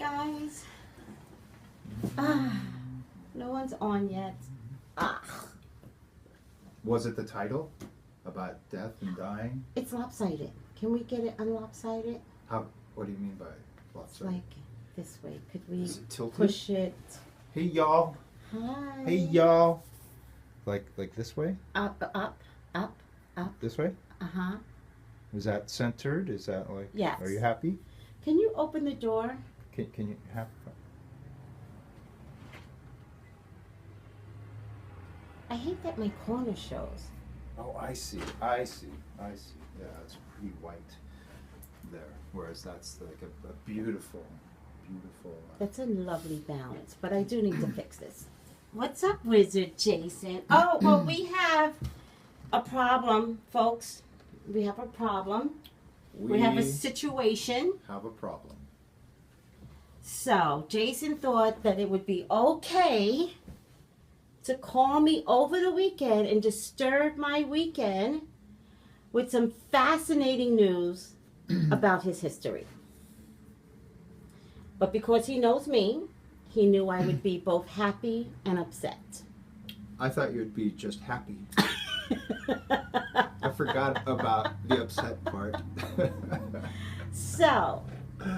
guys. Ah, no one's on yet. Ah, Was it the title about death and dying? it's lopsided. Can we get it unlopsided? How? What do you mean by It's lopsided? like this way. Could we Is it tilted? push it? Hey y'all. Hi. Hey y'all. Like this way? Up, up, up. This way? Uh-huh. Is that centered? Is that like? Yes. Are you happy? Can you open the door? Can you have? I hate that my corner shows. Oh, I see. Yeah, it's pretty white there, whereas that's like a beautiful. That's a lovely balance, but I do need to fix this. What's up, Wizard Jason? Oh, well, we have a problem, folks. We have a problem. We have a situation. Have a problem. So, Jason thought that it would be okay to call me over the weekend and disturb my weekend with some fascinating news about his history. But because he knows me, he knew I would be both happy and upset. I thought you'd be just happy. I forgot about the upset part. So,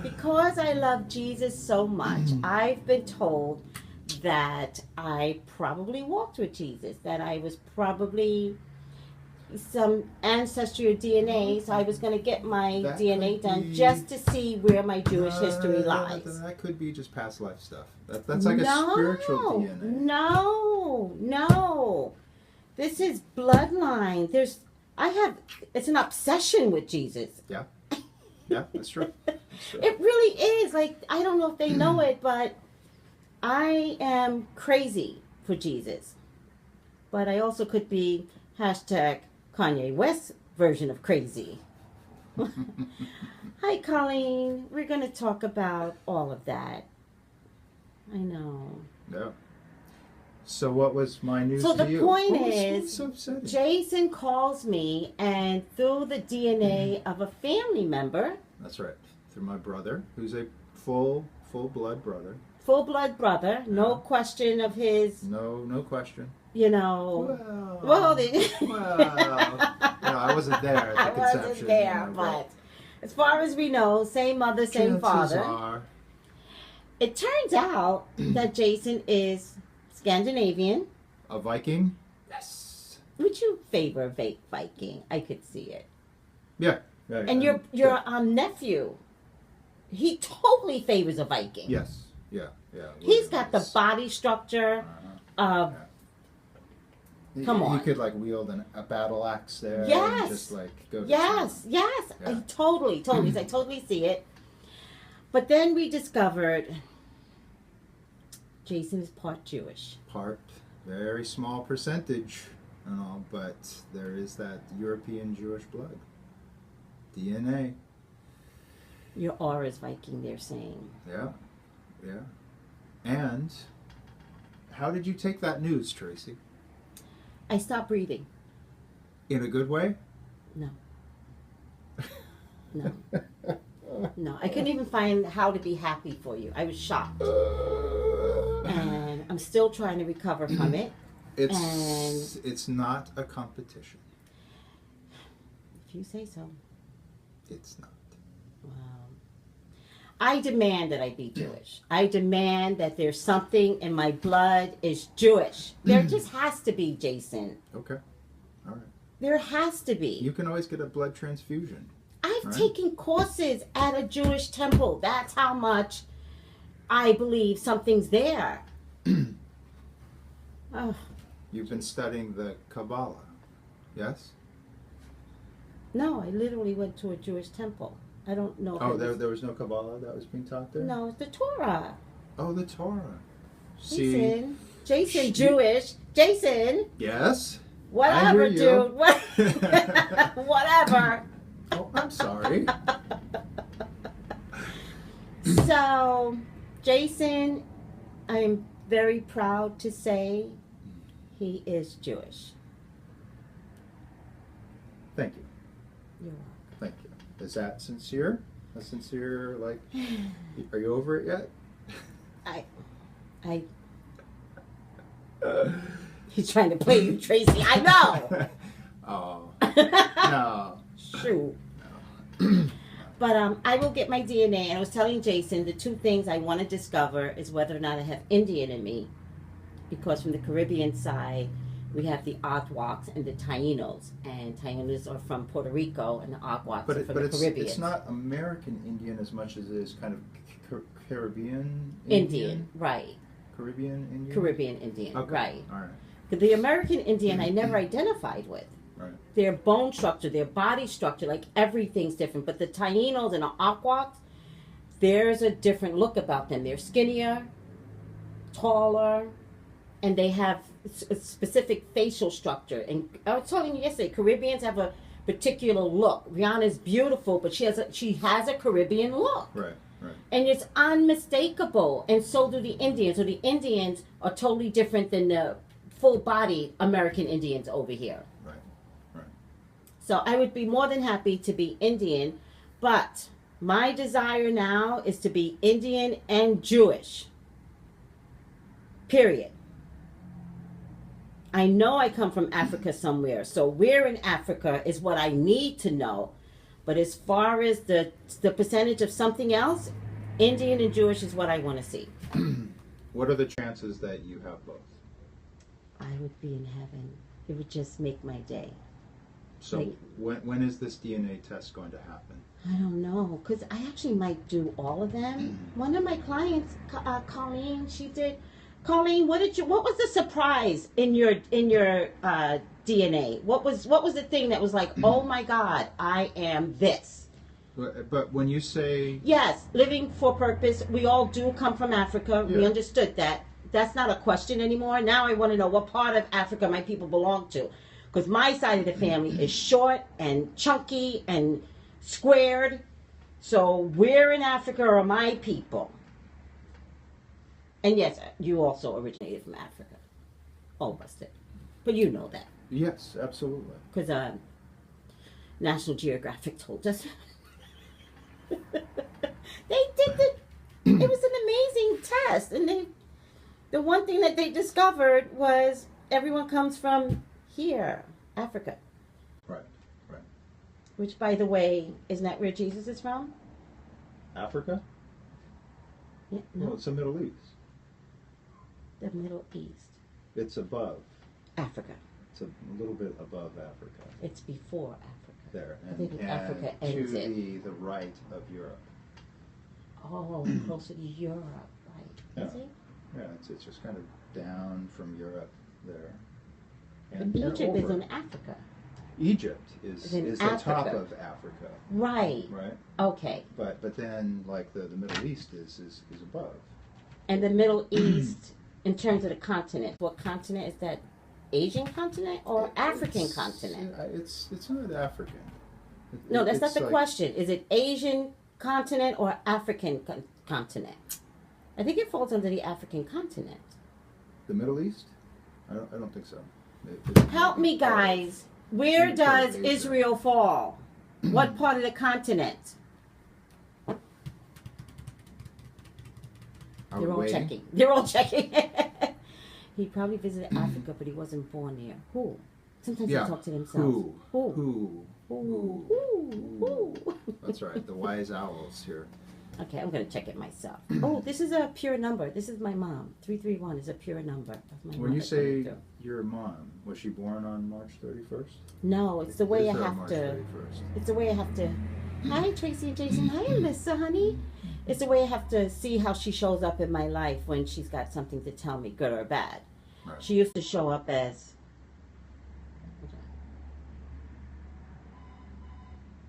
because I love Jesus so much, I've been told that I probably walked with Jesus, that I was probably some ancestry or DNA, so I was going to get my That DNA could done be- just to see where my Jewish history lies. That could be just past life stuff. That's like a spiritual DNA. No. This is bloodline. It's an obsession with Jesus. Yeah, that's true. It really is. Like, I don't know if they know it, but I am crazy for Jesus. But I also could be hashtag Kanye West version of crazy. Hi, Colleen. We're going to talk about all of that. I know. Yeah. So what was my news So to the you? point What was is, so upsetting? Jason calls me, and through the DNA of a family member, That's right. Through my brother, who's a full blood brother. full blood brother, no question of his, No question. you know. Well, Well, I wasn't there at the I conception. wasn't there, but as far as we know, same mother, same chances father. are- It turns out that Jason is Scandinavian. A Viking? Yes. Would you favor Viking? I could see it. Yeah. And your nephew, he totally favors a Viking. Yes. Yeah. He's got the body structure of. Come on. He could like wield a battle axe there. Yes. And just like go. To Yes. town. I Yeah. totally. I totally see it. But then we discovered Jason is part Jewish. Part, very small percentage and all, but there is that European Jewish blood. DNA. Your aura is Viking, they're saying. Yeah. And how did you take that news, Tracy? I stopped breathing. In a good way? No. No. I couldn't even find how to be happy for you. I was shocked. And I'm still trying to recover from it. It's not a competition. If you say so. It's not. Wow. I demand that I be Jewish. I demand that there's something in my blood is Jewish. There just has to be, Jason. Okay. All right. There has to be. You can always get a blood transfusion. I've right? taken courses at a Jewish temple. That's how much I believe something's there. Oh, You've been studying the Kabbalah, yes? no, I literally went to a Jewish temple. I don't know. If Oh, it was- there was no Kabbalah that was being taught there? No, it's the Torah. Oh, the Torah. Jason, Jewish. Jason, Yes? whatever, I hear dude. Whatever. Oh, I'm sorry. So, Jason, I'm very proud to say he is Jewish. Thank you. You're welcome. Thank you. Is that sincere? A sincere, like, are you over it yet? I. He's trying to play you, Tracy. I know. Oh no. Shoot. No. But I will get my DNA, and I was telling Jason the two things I want to discover is whether or not I have Indian in me, because from the Caribbean side we have the Aguacs and the Tainos, and Tainos are from Puerto Rico, and the Aguacs are from the Caribbean. It's not American Indian as much as it is kind of Caribbean Indian, right? Caribbean Indian. Caribbean Indian, okay. right? All right. The American Indian I never identified with. Right. Their bone structure, their body structure, like everything's different. But the Tainos and the Aguacs, there's a different look about them. They're skinnier, taller, and they have a specific facial structure. And I was telling you yesterday, Caribbeans have a particular look. Rihanna's beautiful, but she has a Caribbean look. Right. Right. And it's unmistakable. And so do the Indians. So the Indians are totally different than the full-bodied American Indians over here. Right. Right. So I would be more than happy to be Indian, but my desire now is to be Indian and Jewish. Period. I know I come from Africa somewhere, so where in Africa is what I need to know. But as far as the percentage of something else, Indian and Jewish is what I want to see. What are the chances that you have both? I would be in heaven. It would just make my day. So when is this DNA test going to happen? I don't know, because I actually might do all of them. One of my clients, Colleen, she did. Colleen, what was the surprise in your DNA? What was the thing that was like, oh my God, I am this? But when you say... Yes, living for purpose. We all do come from Africa. Yeah. We understood that. That's not a question anymore. Now I want to know what part of Africa my people belong to. Because my side of the family is short and chunky and squared. So where in Africa are my people? And yes, you also originated from Africa. All of us did. But you know that. Yes, absolutely. Because National Geographic told us. They did it was an amazing test. And the one thing that they discovered was everyone comes from here, Africa. Right, right. Which, by the way, isn't that where Jesus is from? Africa? Yeah, no. Well, it's the Middle East. The Middle East. It's above. Africa. It's a little bit above Africa. It's before Africa. There. I think Africa ends it. To the right of Europe. Oh, closer to Europe, right. Yeah. Is it? Yeah, it's just kind of down from Europe there. And Egypt is in Africa. Egypt is the top of Africa. Right. Right. Okay. But then like the Middle East is above. And the Middle East, in terms of the continent, what continent is that? Asian continent or African continent? It's not African. No, that's not the question. Is it Asian continent or African continent? I think it falls under the African continent. The Middle East? I don't think so. Help me, guys. Where does Israel fall? What part of the continent? They're all checking. He probably visited Africa, but he wasn't born there. Who? Sometimes they talk to themselves. Who? That's right. The wise owls here. Okay, I'm going to check it myself. Oh, this is a pure number. This is my mom. 331 is a pure number. When you say your mom, was she born on March 31st? No, it's the way I have March to. 31st? It's the way I have to. Hi, Tracy and Jason. Hi, Alyssa, honey. It's the way I have to see how she shows up in my life when she's got something to tell me, good or bad. Right. She used to show up as.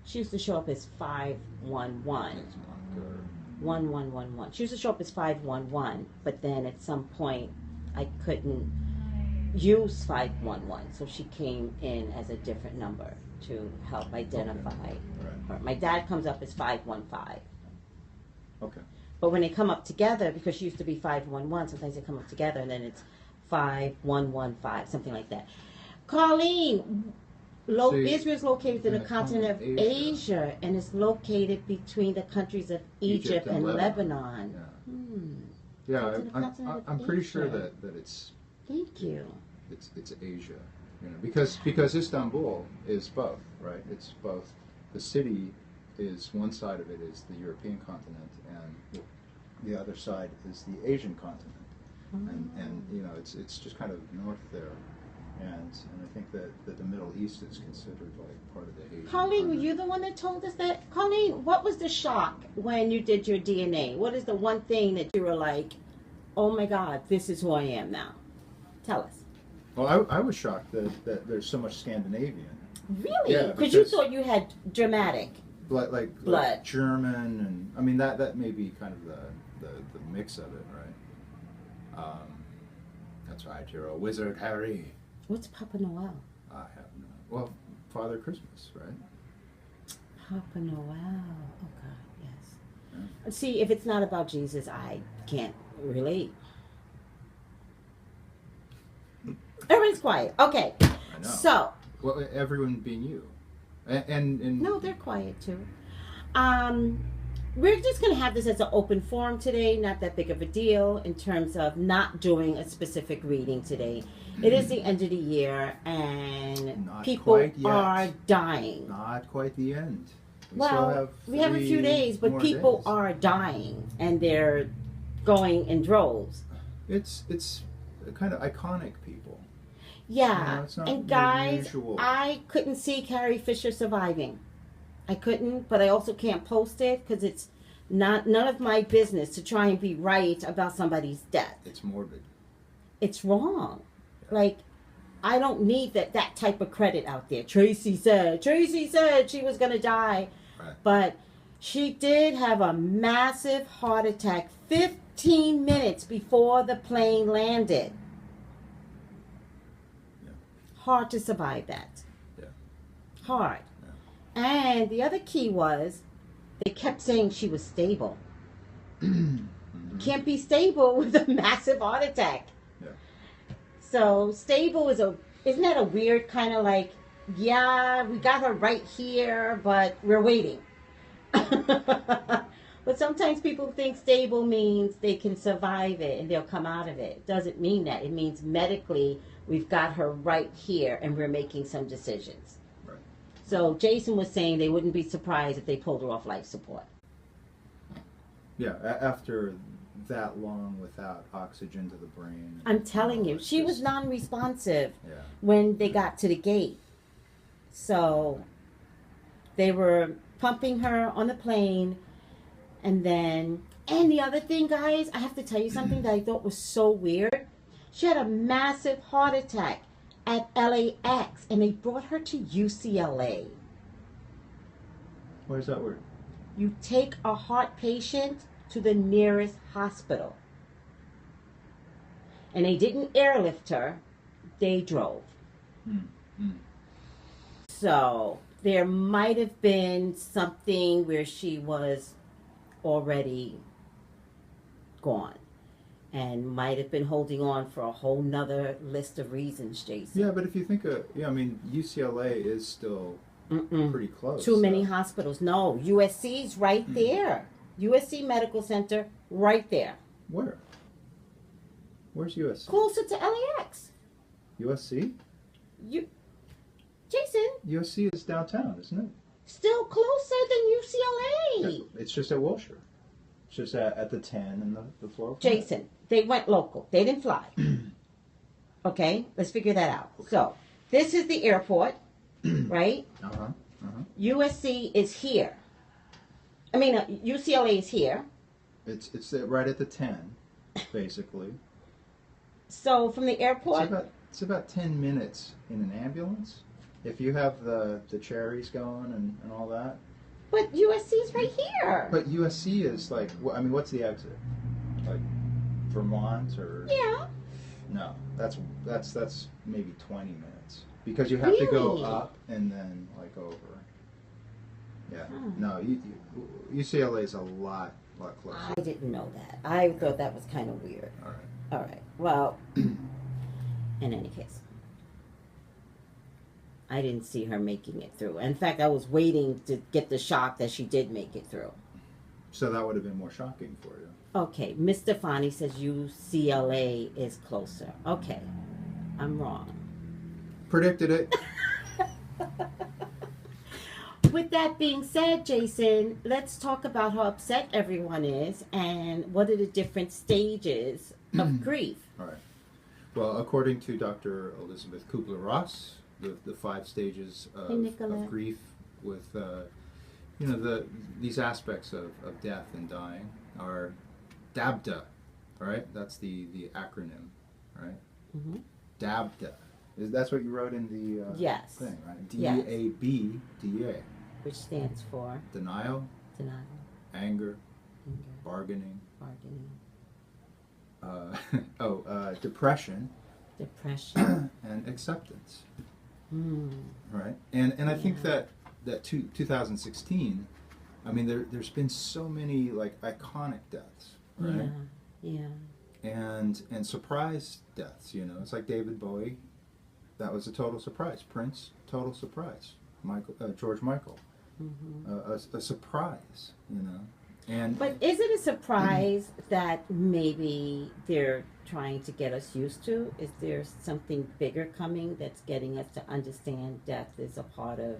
She used to show up as 511. 1111. She used to show up as 511, but then at some point I couldn't use 511, so she came in as a different number to help identify her. My dad comes up as 515. Okay. But when they come up together, because she used to be 511, sometimes they come up together and then it's 5115, something like that. Colleen, See, Israel is located in the in the continent of continent Asia, and is located between the countries of Egypt and Lebanon. Yeah, It's in the continent of I'm pretty sure Asia. that it's Thank you. Asia, because Istanbul is both, right? It's both. The city is one side of it is the European continent, and the other side is the Asian continent, and it's just kind of north there, and I think that the Middle East is considered like part of the Asian. Colleen, were continent. you the one that told us that? Colleen, what was the shock when you did your DNA? What is the one thing that you were like, oh my God, this is who I am now? Tell us. Well, I was shocked that there's so much Scandinavian. Really? Yeah, Because you because- thought you had dramatic. Like Blood. German, and I mean that may be kind of the mix of it, right? That's right, you're a wizard, Harry. What's Papa Noel? I have no. Well, Father Christmas, right? Papa Noel. Oh God, yes. Yeah. See, if it's not about Jesus, I can't relate. Everyone's quiet. Okay. I know. So, Well, everyone being you, and no, they're quiet too. We're just going to have this as an open forum today, not that big of a deal in terms of not doing a specific reading today. It is the end of the year, and Not people quite yet. are dying. not quite the end. Well, we have a few days, but people are dying, and they're going in droves. It's kind of iconic people. Yeah, No, it's not and your guys, usual. I couldn't see Carrie Fisher surviving. I couldn't, but I also can't post it because it's none of my business to try and be right about somebody's death. It's morbid. It's wrong. Like, I don't need that type of credit out there. Tracy said she was gonna die, Right. but she did have a massive heart attack 15 minutes before the plane landed. Yeah. Hard to survive that. Yeah. Hard. And the other key was they kept saying she was stable. Can't be stable with a massive heart attack. Yeah. So stable isn't that a weird kind of like, yeah, we got her right here, but we're waiting. But sometimes people think stable means they can survive it and they'll come out of it. It doesn't mean that. It means medically we've got her right here and we're making some decisions. Right. So Jason was saying they wouldn't be surprised if they pulled her off life support. Yeah. After that long without oxygen to the brain. I'm telling you, it's she was just- non-responsive Yeah. when they got to the gate. So they were pumping her on the plane, and the other thing, guys, I have to tell you something that I thought was so weird. She had a massive heart attack at LAX, and they brought her to UCLA. Where's that word? You take a heart patient to the nearest hospital. And they didn't airlift her, they drove. So there might have been something where she was already gone and might have been holding on for a whole nother list of reasons, Jason. Yeah, but if you think I mean, UCLA is still pretty close. Too many so- hospitals. No, USC's right there. USC Medical Center, right there. Where? Where's USC? Closer to LAX. USC? Jason, USC is downtown, isn't it? still closer than UCLA. It's just at Wilshire. It's just at the 10 and the 405. Jason, they went local. They didn't fly. Okay, let's figure that out. So, this is the airport, right? USC is here. I mean, UCLA is here. It's right at the 10, basically. So, from the airport, It's about 10 minutes in an ambulance. If you have the cherries going and all that. but USC's right here. But USC is like, I mean, what's the exit? Like Vermont or? Yeah. No, that's maybe 20 minutes because you have to go Really? up and then like over. Yeah. Oh. No, UCLA is a lot closer. I didn't know that. I thought that was kind of weird. All right. All right. Well, in any case. I didn't see her making it through. In fact, I was waiting to get the shock that she did make it through. So that would have been more shocking for you. Okay, Miss Stefani says UCLA is closer. Okay, I'm wrong. Predicted it. With that being said, Jason, let's talk about how upset everyone is and what are the different stages of grief. All right. Well, according to Dr. Elizabeth Kubler-Ross, the 5 stages of grief with, these aspects of death and dying are DABDA, right? That's the acronym, right? Mm-hmm. DABDA. That's what you wrote in the yes. thing, right? DABDA. Which stands for? Denial. Anger. Bargaining. Depression. And acceptance. Right? And I think that 2016, I mean, there's been so many like iconic deaths, right? Yeah. And surprise deaths, you know. It's like David Bowie, that was a total surprise. Prince, total surprise. George Michael, a surprise, you know. But is it a surprise that maybe they're trying to get us used to? Is there something bigger coming that's getting us to understand death is a part of,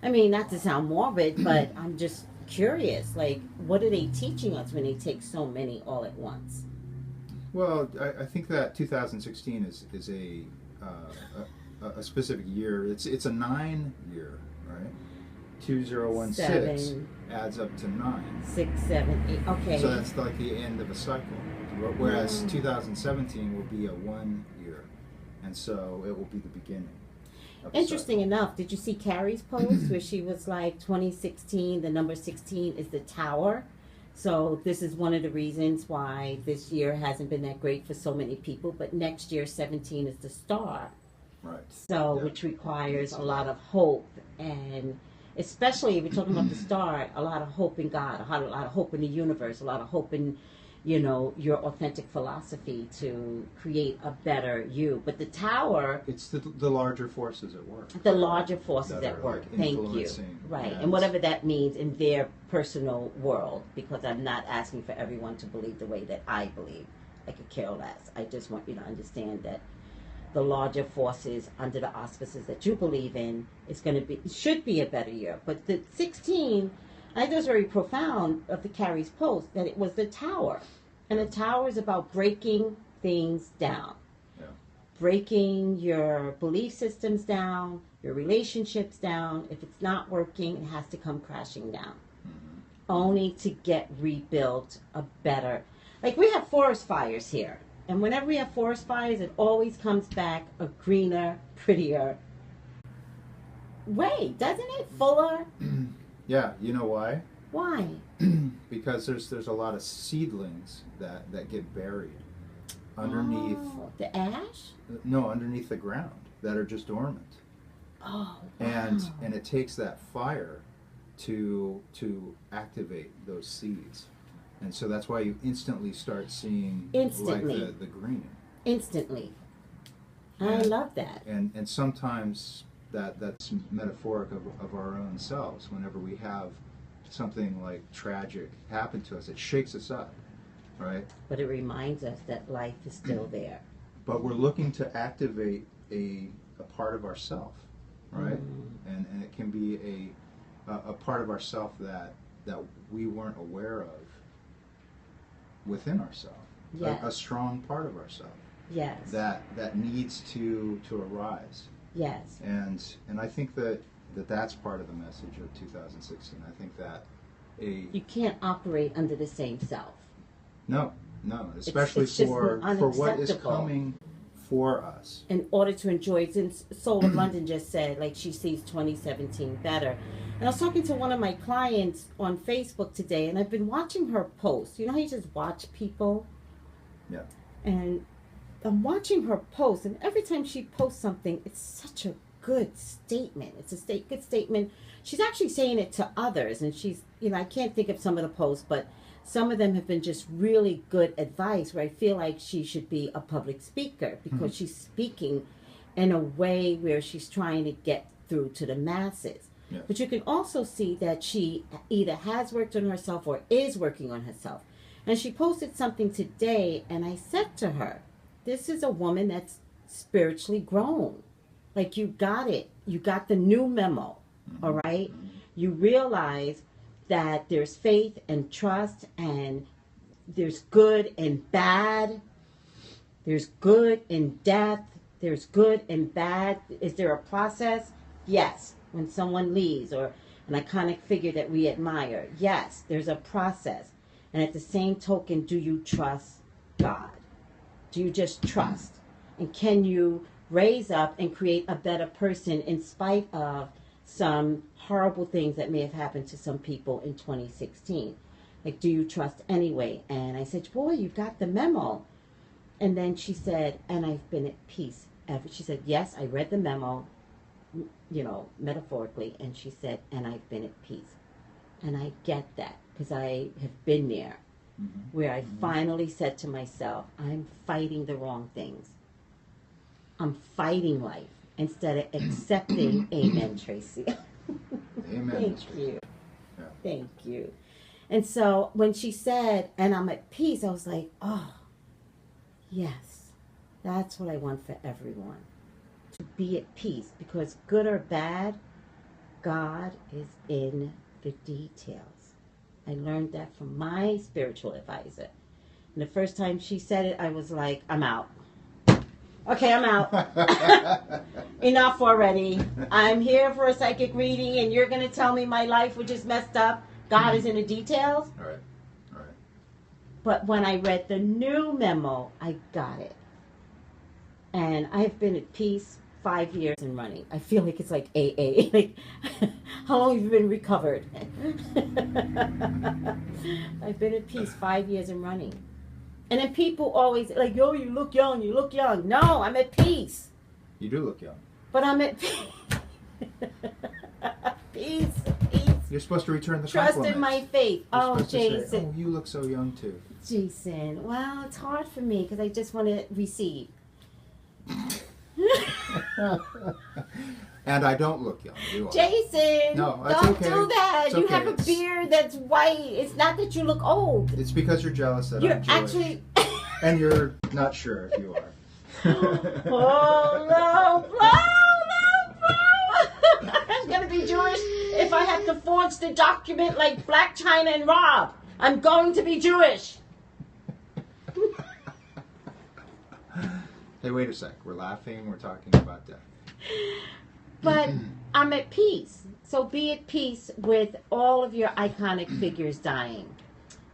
I mean, not to sound morbid, but I'm just curious, like, what are they teaching us when they take so many all at once? Well, I think that 2016 is a specific year. It's a 9 year, right? 2016 adds up to 9. 6, 7, 8. Okay. So that's like the end of a cycle. Whereas 2017 will be a 1 year, and so it will be the beginning. Interesting enough, did you see Carrie's post where she was like 2016, the number 16 is the tower? So this is one of the reasons why this year hasn't been that great for so many people, but next year 17 is the star. Right. So, which requires a lot of hope, and especially if we're talking about the star, a lot of hope in God, a lot of hope in the universe, a lot of hope in, you know, your authentic philosophy to create a better you. But the tower... It's the larger forces at work. The larger forces at work. Like Thank you. Right. And whatever that means in their personal world, because I'm not asking for everyone to believe the way that I believe. I could care less. I just want you to understand that the larger forces under the auspices that you believe in should be a better year. But the 16, I think it was very profound of the Carrie's post that it was the tower. And the tower is about breaking things down. Yeah. Breaking your belief systems down, your relationships down. If it's not working, it has to come crashing down. Mm-hmm. Only to get rebuilt a better... Like we have forest fires here. And whenever we have forest fires, it always comes back a greener, prettier way, doesn't it? Fuller. Yeah, you know why? Why? Because there's a lot of seedlings that get buried underneath. Oh, the ash? No, underneath the ground that are just dormant. Oh, wow. And it takes that fire to activate those seeds. And so that's why you instantly start seeing like the green. Instantly. I love that. And sometimes that's metaphoric of our own selves. Whenever we have something like tragic happen to us, it shakes us up, right? But it reminds us that life is still there. But we're looking to activate a part of ourself, right? And it can be a part of ourself that we weren't aware of within ourselves. Yes. A strong part of ourselves. Yes. That needs to arise. Yes. And I think that's part of the message of 2016. I think that you can't operate under the same self. No, especially for what is coming for us. In order to enjoy, since Soul of London just said, like, she sees 2017 better. And I was talking to one of my clients on Facebook today, and I've been watching her post. You know how you just watch people? Yeah. And I'm watching her post, and every time she posts something, it's such a good statement. It's a good statement. She's actually saying it to others, and she's, you know, I can't think of some of the posts, but some of them have been just really good advice where I feel like she should be a public speaker because she's speaking in a way where she's trying to get through to the masses. Yes. But you can also see that she either has worked on herself or is working on herself. And she posted something today, and I said to her, this is a woman that's spiritually grown. Like, you got it. You got the new memo, all right? You realize that there's faith and trust, and there's good and bad. There's good in death. There's good and bad. Is there a process? Yes. When someone leaves, or an iconic figure that we admire, yes, there's a process. And at the same token, do you trust God? Do you just trust? And can you raise up and create a better person in spite of some horrible things that may have happened to some people in 2016? Like, do you trust anyway? And I said, boy, you got the memo. And then she said, and I've been at peace ever. She said, yes, I read the memo, you know, metaphorically. And she said, and I've been at peace. And I get that, because I have been there, where I finally said to myself, I'm fighting the wrong things. I'm fighting life instead of accepting. Amen, Tracy. Amen. Thank you. Yeah. Thank you. And so when she said, and I'm at peace, I was like, oh, yes, that's what I want for everyone. To be at peace, because good or bad, God is in the details. I learned that from my spiritual advisor. And the first time she said it, I was like, I'm out. Okay, I'm out. Enough already. I'm here for a psychic reading, and you're going to tell me my life was just messed up. God is in the details. All right. All right. But when I read the new memo, I got it. And I've been at peace 5 years and running. I feel like it's like AA. Like, how long have you been recovered? I've been at peace 5 years and running. And then people always like, yo, you look young, you look young. No, I'm at peace. You do look young. But I'm at peace. Peace. You're supposed to return the Trust compliment. in my faith. You're Oh, supposed to say, Jason. oh, you look so young too. Jason. Well, it's hard for me because I just want to receive. And I don't look young. You are. Jason, No, that's don't okay. do that. It's You okay. have a beard that's white. It's not that you look old. It's because you're jealous that You're I'm Jewish. actually. And you're not sure if you are. Oh no, I'm gonna be Jewish if I have to forge the document like Black China and Rob. I'm going to be Jewish. Hey, wait a sec. We're laughing. We're talking about death. But I'm at peace. So be at peace with all of your iconic figures dying.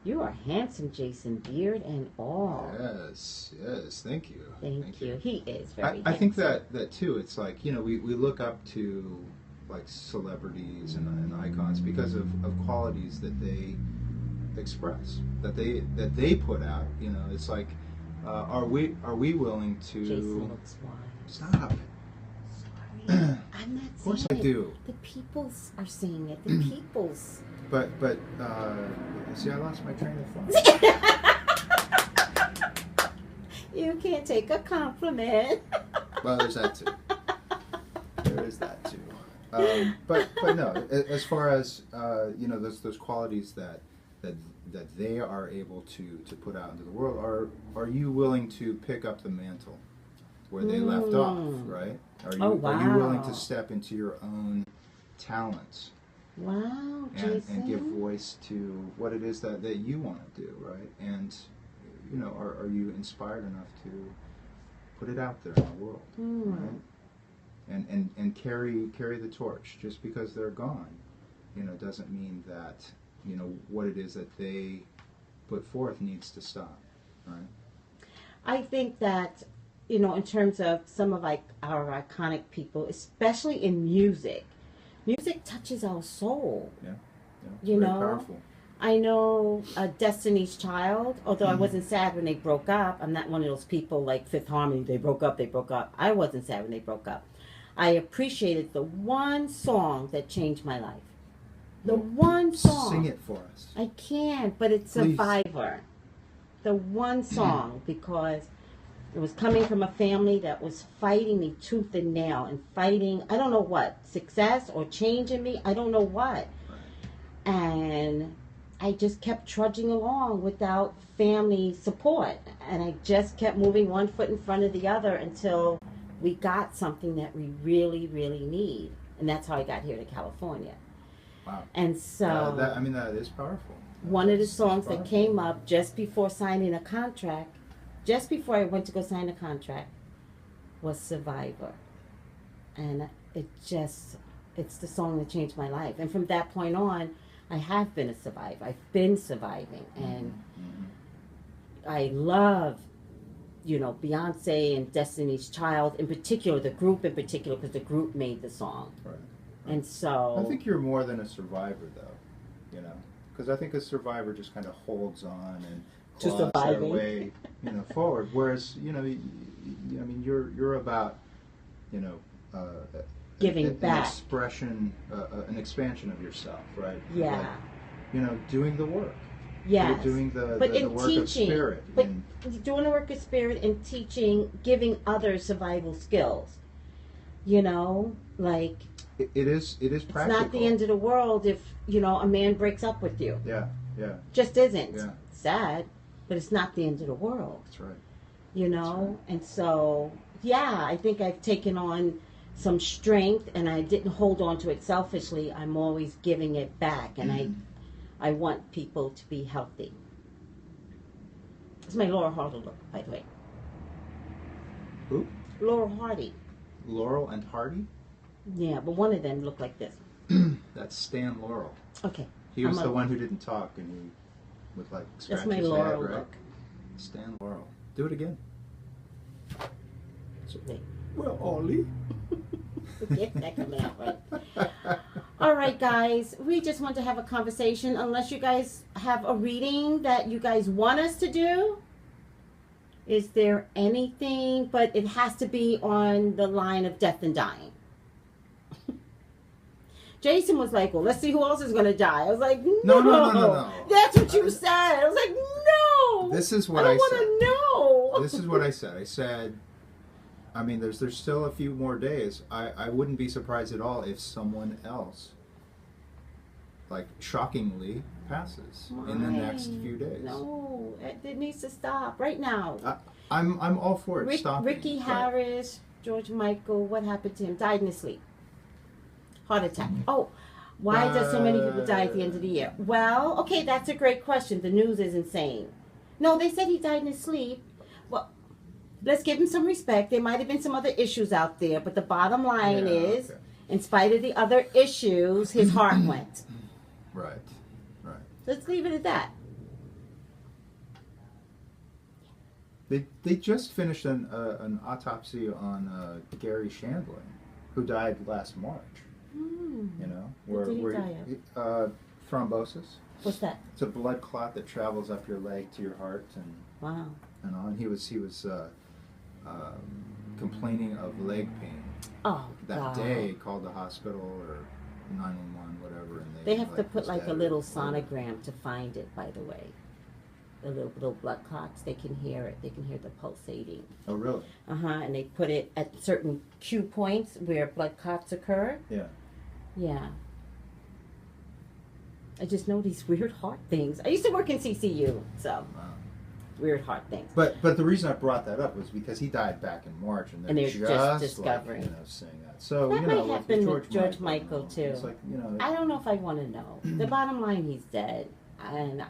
You are handsome, Jason, beard and all. Yes, yes. Thank you. Thank you. He is very handsome. I think that too. It's like, you know, we look up to like celebrities and icons because of qualities that they express, that they put out. You know, it's like, are we willing to? Jason looks wise. Stop. Sorry, I'm not. Of course saying I it. do. The peoples are saying it. The peoples. But see, I lost my train of thought. You can't take a compliment. Well, there's that too. There is that too. But no, as far as you know, those qualities that they are able to put out into the world, are you willing to pick up the mantle where they left off? Right? Are you are you willing to step into your own talents? Wow, Jason. And give voice to what it is that you want to do, right? And you know, are you inspired enough to put it out there in the world, right? And carry the torch. Just because they're gone, you know, doesn't mean that, you know, what it is that they put forth needs to stop, right? I think that, you know, in terms of some of our iconic people, especially in music touches our soul. Yeah. You Very know, powerful. I know Destiny's Child, although I wasn't sad when they broke up. I'm not one of those people like Fifth Harmony, they broke up. I wasn't sad when they broke up. I appreciated the one song that changed my life. The one song. Sing it for us. I can't, but it's Please. Survivor. The one song, because It was coming from a family that was fighting me tooth and nail and fighting, I don't know what, success or change in me, I don't know what. And I just kept trudging along without family support. And I just kept moving one foot in front of the other until we got something that we really, really need. And that's how I got here to California. Wow. And so... that is powerful. One of the songs that came up just before signing a contract, just before I went to go sign a contract, was Survivor. And it's the song that changed my life. And from that point on, I have been a survivor. I've been surviving. And I love, Beyonce and Destiny's Child in particular, the group in particular, because the group made the song. Right. And so... I think you're more than a survivor, though, because I think a survivor just kind of holds on and claws their way, forward. Whereas, you're about, giving back, an expansion of yourself, right? Yeah. Like, doing the work. Yes. You're doing the work teaching, of spirit. But doing the work of spirit and teaching, giving others survival skills. Like... It is practical. It's not the end of the world if, a man breaks up with you. Yeah. Just isn't. Yeah. It's sad, but it's not the end of the world. That's right. That's right. And so, I think I've taken on some strength, and I didn't hold on to it selfishly. I'm always giving it back, and I want people to be healthy. It's my Laurel Hardy look, by the way. Who? Laurel Hardy. Laurel and Hardy? Yeah, but one of them looked like this. That's Stan Laurel. Okay. He was the one who didn't talk, and he would scratch That's my his Laurel head, right? look. Stan Laurel. Do it again. Wait. Well, Ollie. Get that coming out right. All right, guys. We just want to have a conversation. Unless you guys have a reading that you guys want us to do. Is there anything? But it has to be on the line of death and dying. Jason was like, well, let's see who else is going to die. I was like, no. That's what you said. I was like, no. This is what I want to know. This is what I said. I said, there's still a few more days. I wouldn't be surprised at all if someone else, shockingly, passes in the next few days. No, it needs to stop right now. I'm all for it stopping. Ricky Harris, George Michael, what happened to him? Died in his sleep. Heart attack. Oh, why does so many people die at the end of the year? Well, okay, that's a great question. The news is insane. No, they said he died in his sleep. Well, let's give him some respect. There might have been some other issues out there, but the bottom line is, in spite of the other issues, his heart went. Right. Let's leave it at that. They just finished an autopsy on Gary Shandling, who died last March. What did he die of? Thrombosis. What's that? It's a blood clot that travels up your leg to your heart and on. He was complaining of leg pain. Oh, that God. day, called the hospital or 911, whatever, and they have to put a little sonogram to find it. By the way, the little blood clots. They can hear it. They can hear the pulsating. Oh, really? And they put it at certain cue points where blood clots occur. Yeah. I just know these weird heart things. I used to work in CCU, so weird heart things. But the reason I brought that up was because he died back in March, and they're just discovering, saying that. So that might happen with George Michael too. It's I don't know if I want to know. The bottom line, he's dead, and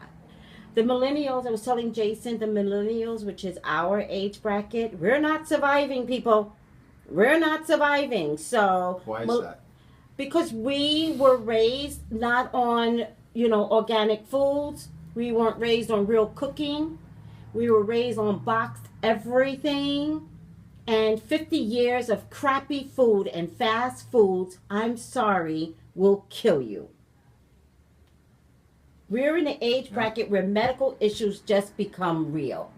the millennials. I was telling Jason, the millennials, which is our age bracket, we're not surviving, people. We're not surviving. So why is that? Because we were raised not on, organic foods. We weren't raised on real cooking. We were raised on boxed everything. And 50 years of crappy food and fast foods, I'm sorry, will kill you. We're in an age bracket where medical issues just become real.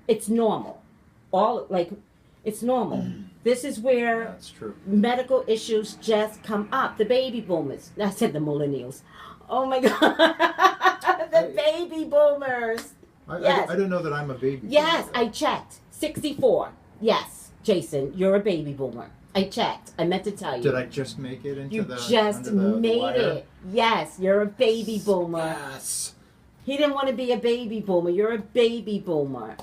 It's normal. It's normal. This is where that's true. Medical issues just come up. The baby boomers. I said the millennials. Oh my God. The baby boomers. I don't know that I'm a baby boomer. Yes, I checked. 64. Yes, Jason, you're a baby boomer. I checked. I meant to tell you. Did I just make it into You the just under the made wire? it. Yes, you're a baby boomer. Yes. He didn't want to be a baby boomer. You're a baby boomer.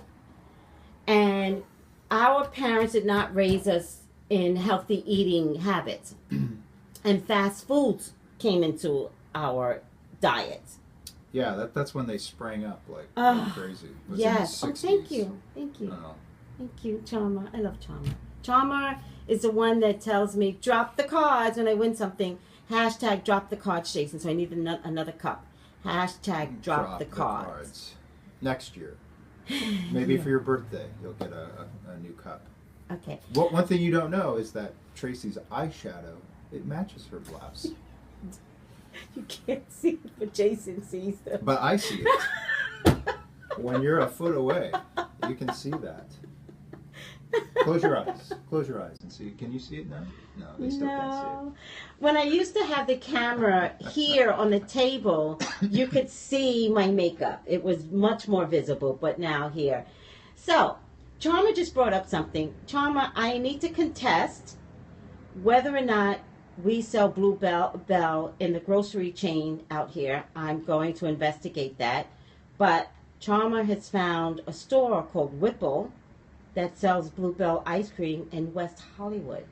And our parents did not raise us in healthy eating habits. And fast foods came into our diets. Yeah, that's when they sprang up like crazy. It was Yes. in Oh, the 60s. thank you. Thank you. Thank you, Charmer. I love Charmer. Charmer is the one that tells me, drop the cards when I win something. Hashtag drop the cards, Jason. So I need another cup. Hashtag drop the cards. Next year. Maybe for your birthday, you'll get a new cup. Okay. One thing you don't know is that Tracy's eyeshadow, it matches her blouse. You can't see it, but Jason sees them. But I see it. When you're a foot away, you can see that. Close your eyes. Close your eyes and see. Can you see it now? No, they still can't see it. When I used to have the camera here on the table, you could see my makeup. It was much more visible, but now here. So, Charmer just brought up something. Charmer, I need to contest whether or not we sell Bluebell in the grocery chain out here. I'm going to investigate that. But Charmer has found a store called Whipple that sells Bluebell ice cream in West Hollywood.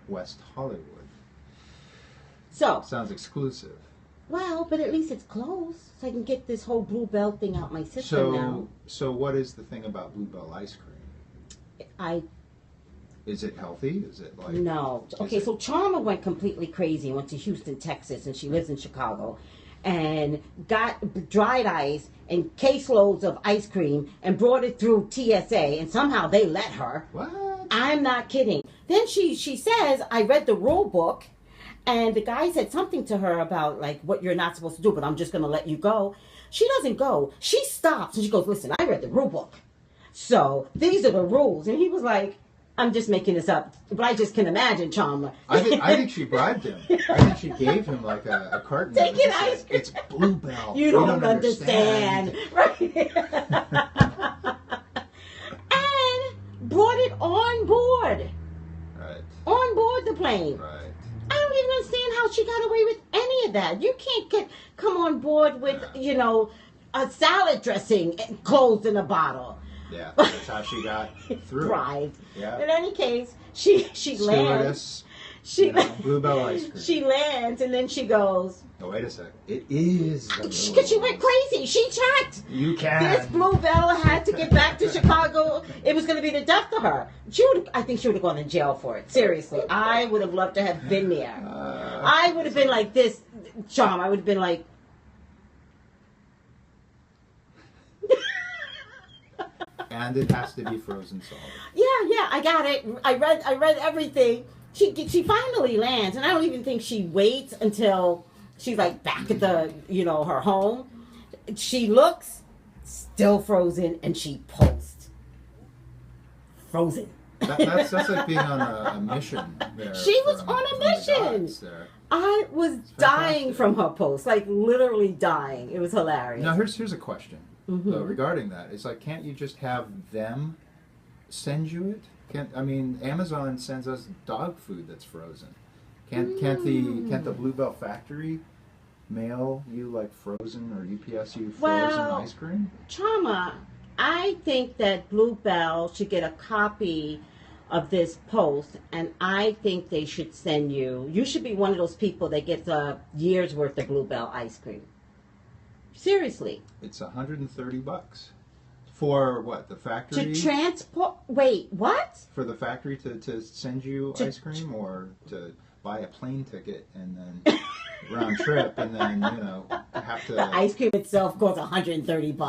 West Hollywood. So sounds exclusive. Well, but at least it's close, so I can get this whole Bluebell thing out my system now. So what is the thing about Bluebell ice cream? Is it healthy? Is it like... No. Okay, so Charmer went completely crazy and went to Houston, Texas, and she lives in Chicago, and got dried ice and caseloads of ice cream and brought it through TSA, and somehow they let her. What? I'm not kidding. Then she says, I read the rule book, and the guy said something to her about, like, what you're not supposed to do, but I'm just going to let you go. She doesn't go. She stops, and she goes, listen, I read the rule book. So these are the rules. And he was like, I'm just making this up, but I just can imagine Charmer. I think she bribed him. I think she gave him like a carton. Take it, ice cream. It's Bluebell. You don't understand. Right. And brought it on board. Right. On board the plane. Right. I don't even understand how she got away with any of that. You can't come on board with, a salad dressing closed in a bottle. Yeah, that's how she got through. Thrived. Yeah. In any case, she lands. Bluebell ice cream. She lands and then she goes. Oh, wait a sec. It is. Because she went crazy. She checked. You can. This Bluebell had to get back to Chicago. It was going to be the death of her. I think she would have gone in jail for it. Seriously. I would have loved to have been there. I would have been like this, Charm. I would have been like. And it has to be frozen solid. Yeah, I got it. I read everything. She finally lands, and I don't even think she waits until she's like back at the her home. She looks still frozen, and she posts frozen. That's like being on a mission there. She was on a mission. I was dying from her post, like literally dying. It was hilarious. Now here's a question. Though, regarding that, it's like, can't you just have them send you it? Amazon sends us dog food that's frozen. Can't the Bluebell factory mail you like frozen or UPS you frozen ice cream? Charma, I think that Bluebell should get a copy of this post, and I think they should send you. You should be one of those people that gets a year's worth of Bluebell ice cream. Seriously. It's $130 for what, the factory? To transport. Wait, what? For the factory to send you ice cream, or to buy a plane ticket and then round trip, and then have to. The ice cream itself costs $130.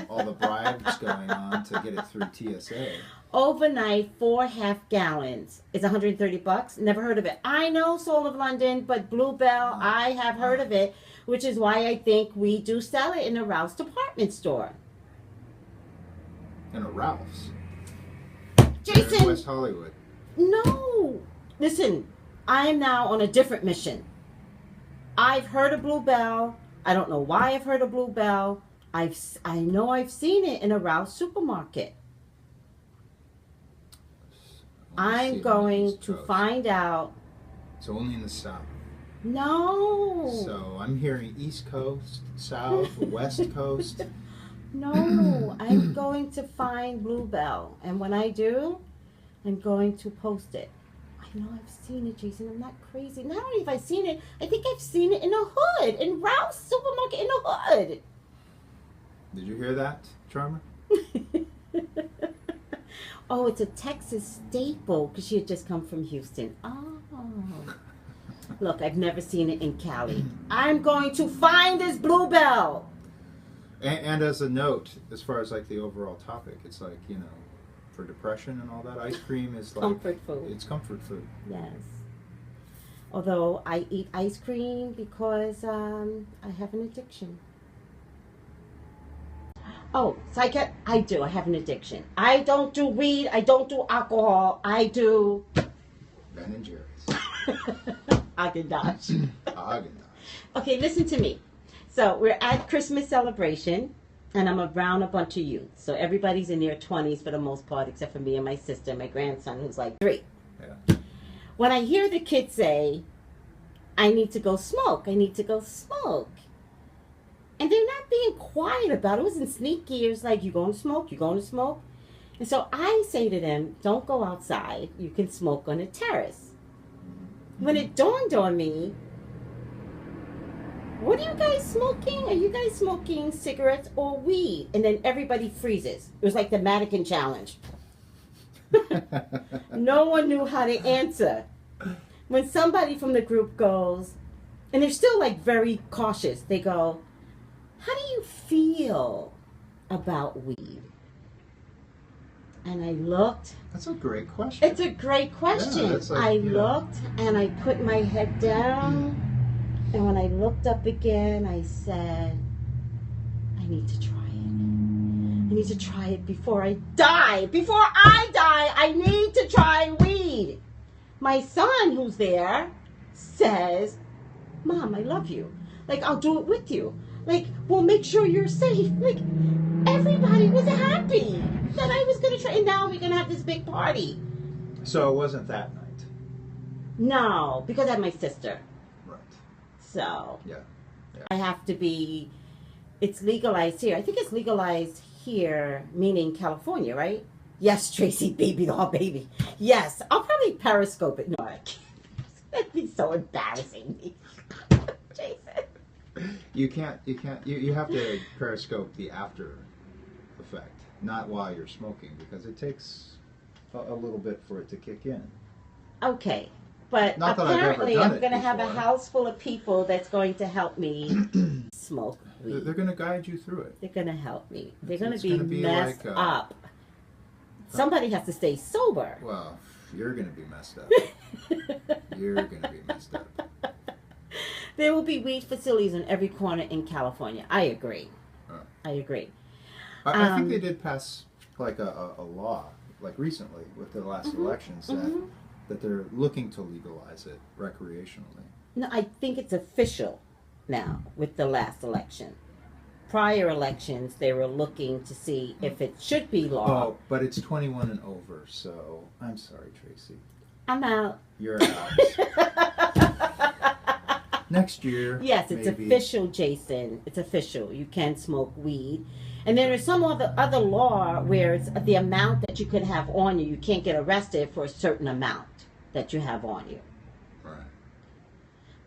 All the bribes going on to get it through TSA. Overnight, 4 half gallons is $130. Never heard of it. I know Soul of London, but Bluebell, I have heard of it, which is why I think we do sell it in a Ralph's department store. In a Ralph's? Jason! In West Hollywood. No! Listen, I am now on a different mission. I've heard of Bluebell. I don't know why I've heard of Bluebell. I know I've seen it in a Rouse supermarket. I'm going to find out. It's only in the South. No. So I'm hearing East Coast, South, West Coast. No, I'm going to find Bluebell, and when I do, I'm going to post it. I know I've seen it, Jason. I'm not crazy. Not only have I seen it, I think I've seen it in the hood, in Rouse supermarket in the hood. Did you hear that, Charmer? Oh, it's a Texas staple because she had just come from Houston. Oh. Look, I've never seen it in Cali. I'm going to find this Bluebell. And as a note, as far as like the overall topic, it's like, you know, for depression and all that, ice cream is like comfort food. It's comfort food. Yes. Although I eat ice cream because I have an addiction. Oh, so I do. I have an addiction. I don't do weed. I don't do alcohol. I do Ben and Jerry's. Haagen-Dazs. Haagen-Dazs. Okay, listen to me. So we're at Christmas celebration, and I'm around a bunch of youth. So everybody's in their 20s for the most part, except for me and my sister and my grandson, who's like 3. Yeah. When I hear the kids say, I need to go smoke, I need to go smoke. And they're not being quiet about it. It wasn't sneaky. It was like, you going to smoke? You going to smoke? And so I say to them, don't go outside. You can smoke on the terrace. When it dawned on me, what are you guys smoking? Are you guys smoking cigarettes or weed? And then everybody freezes. It was like the mannequin challenge. No one knew how to answer. When somebody from the group goes, and they're still like very cautious, they go, how do you feel about weed? And I looked. That's a great question. It's a great question. Yeah, like, I looked and I put my head down. And when I looked up again, I said, I need to try it. I need to try it before I die. Before I die, I need to try weed. My son, who's there, says, Mom, I love you. Like, I'll do it with you. Like, we'll make sure you're safe. Like, everybody was happy that I was going to try. And now we're going to have this big party. So it wasn't that night? No, because I have my sister. Right. So Yeah. I have to be, it's legalized here. I think it's legalized here, meaning California, right? Yes, Tracy, baby doll, baby. Yes, I'll probably Periscope it. No, I can't. That'd be so embarrassing. Jason. You have to Periscope the after effect, not while you're smoking, because it takes a little bit for it to kick in. Okay. But not that I've ever apparently done I'm going to have a before. house full of people that's going to help me smoke weed. They're going to guide you through it. They're going to help me. They're going It's to be gonna be messed like, up. Somebody has to stay sober. Well, you're going to be messed up. You're going to be messed up. There will be weed facilities on every corner in California. I agree. I agree. I think they did pass like a law, like recently with the last elections, that they're looking to legalize it recreationally. No, I think it's official now with the last election. Prior elections, they were looking to see if it should be law. Oh, but it's 21 and over, so I'm sorry, Tracy. I'm out. You're out. Next year. Yes, it's maybe. official, Jason. It's official. You can smoke weed. And then there's some other law where it's the amount that you could have on you. You can't get arrested for a certain amount that you have on you. Right.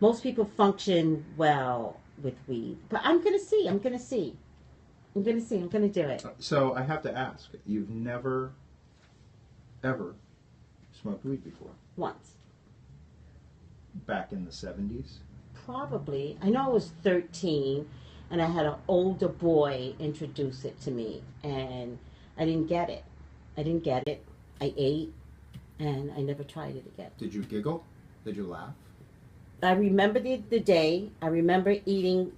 Most people function well with weed. But I'm going to see. I'm going to do it. So I have to ask, you've never, ever smoked weed before? Once. Back in the 70s? Probably. I know I was 13, and I had an older boy introduce it to me, and I didn't get it. I ate, and I never tried it again. Did you giggle? Did you laugh? I remember the day. I remember eating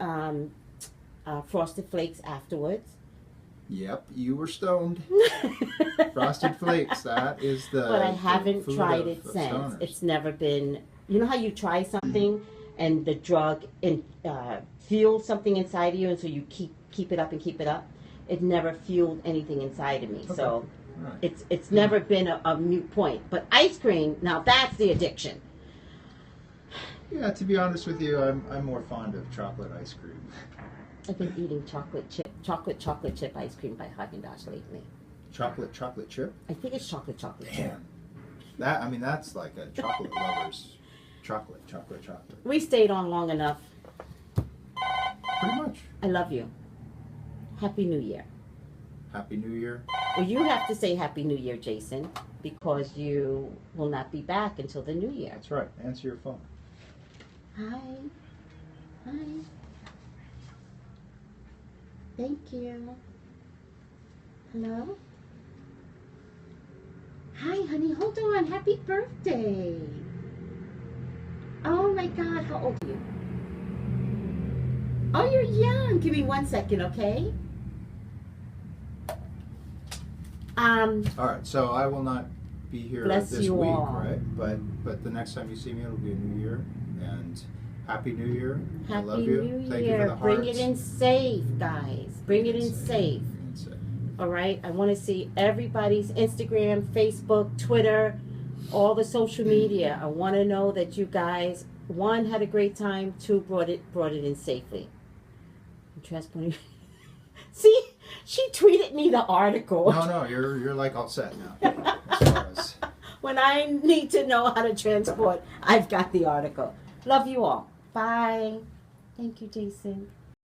Frosted Flakes afterwards. Yep, you were stoned. Frosted Flakes, that is the But I the haven't food tried of it since. stoners. It's never been, you know how you try something and the drug fuels something inside of you, and so you keep it up and keep it up. It never fueled anything inside of me. Okay. So Right. it's never been a moot point. But ice cream, now that's the addiction. Yeah, to be honest with you, I'm more fond of chocolate ice cream. I've been eating chocolate chip ice cream by Haagen-Dazs lately. Chocolate chip? I think it's chocolate chip. Damn. That's like a chocolate lover's chocolate. We stayed on long enough. Pretty much. I love you. Happy New Year. Happy New Year. Well, you have to say Happy New Year, Jason, because you will not be back until the New Year. That's right. Answer your phone. Hi. Thank you. Hello? Hi, honey. Hold on. Happy birthday. Oh, my God. How old are you? Oh, you're young. Give me 1 second, okay? All right. So I will not be here Bless this you week, all. right? But the next time you see me, it'll be a new year. And Happy New Year. I Happy love you. New Thank you for Year. the Bring hearts. it in safe, guys. Bring it in safe. All right. I want to see everybody's Instagram, Facebook, Twitter, all the social media. I want to know that you guys, one, had a great time, two, brought it in safely. I'm transporting. See, she tweeted me the article. No, you're like all set now. As far as When I need to know how to transport, I've got the article. Love you all. Bye. Thank you, Jason.